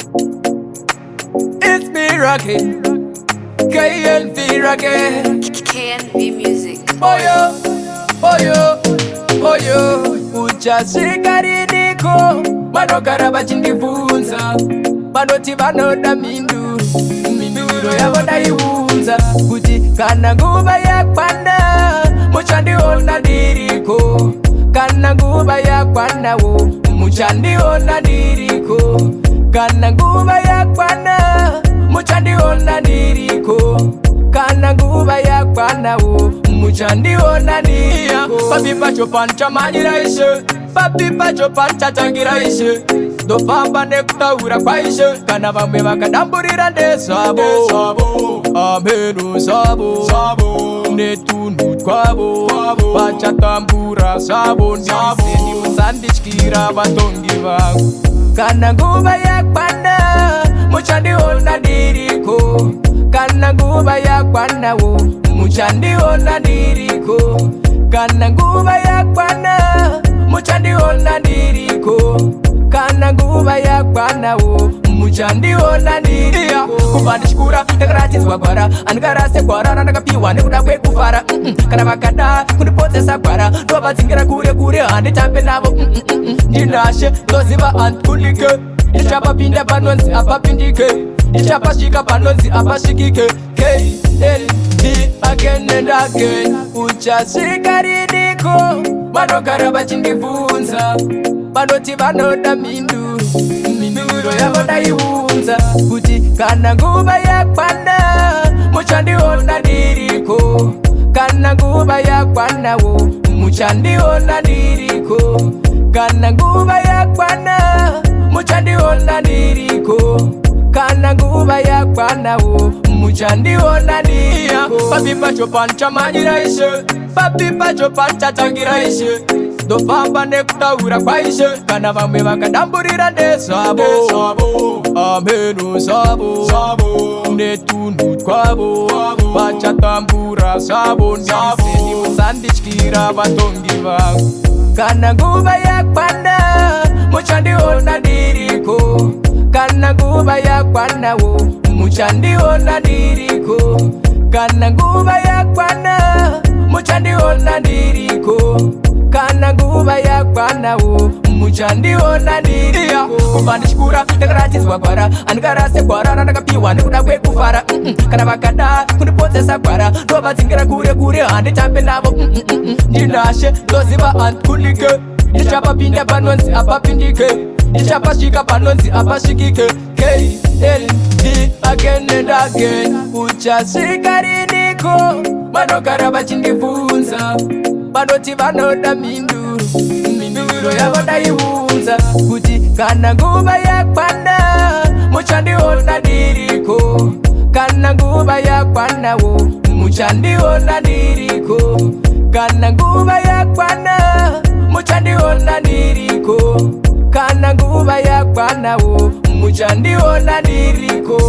It's me rocking, KNV rocking. KNV Music. Boyo, boyo, boyo. Uchashika niko vanogara vachindifunza, vanoti vanoda minduru, minduru yavo ndaiunza, kuti kana nguva yakwana muchandiona ndiriko, kana nguva yakwanawo muchandiona ndiriko, kana nguva yakwana muchandiona ndiriko, kana nguva yakwanawo muchandiona ndiriko. Papi pacho pancha manyiraishe, papi pacho pancha tangiraishe, ndofamba nekutaura kwaishe, kana vamwe vakadamburira ndezvavo, ameno zvavo netunhu twavo, vachatambura zvavo, ndiseni musandityira vatongi vangu. Kana nguva yakwana muchandiona ndiriko, kana nguva yakwanawo muchandiona ndiriko, kana nguva yakwana muchandiona ndiriko, kana nguva yakwanawo muchandiona ndiriko. Kubva ndichikura ndakaratidzwa gwara, andikarase gwara randakapiwa nekuda kwekufara. Kana vakada kundipotsesa gwara, ndovadzingira kure kure, handitambe navo. Ndinashe ndoziva handikundike, ndichapapinda panonzi apapindike, ndichapasvika panonzi apasvikike. KNV again and again. Uchasvika riniko, vanogara vachindifunza, vanoti vanoda minduru, minduru yavo ndaiunza, kuti kana nguva yakwana muchandiona ndiriko, kana nguva yakwanawo muchandiona ndiriko, kana nguva yakwana muchandiona ndiriko, kana nguva yakwanawo muchandiona ndiriko. Papi pacho pancha manyiraishe, papi pacho pancha tangiraishe, ndofamba nekutaura kwaishe, kana vamwe vakadamburira ndezvavo, ameno zvavo netunhu twavo, vachatambura zvavo, ndiseni musandityira vatongi vangu. Kana nguva yakwana muchandiona ndiriko, kana nguva yakwanawo muchandiona ndiriko, kana nguva yakwana muchandiona ndiriko, kana nguva yakwanawo muchandiona ndiriko. Kubva ndichikura ndakaratidzwa gwara, andikarase gwara randakapiwa nekuda kwekufara. Kana vakada kundipotsesa gwara, ndovadzingira kure kure, handitambe navo. Ndinashe ndoziva handikundike, ndichapapinda panonzi apapindike, ndichapasvika panonzi apasvikike. KNV again and again. Uchasvika riniko, vanogara vachindifunza, vanoti vanoda minduru, minduru yavo ndaiunza, kuti kana nguva yakwana muchandiona ndiriko, kana nguva yakwanawo muchandiona ndiriko, kana nguva yakwana muchandiona ndiriko, kana nguva yakwanawo muchandiona ndiriko.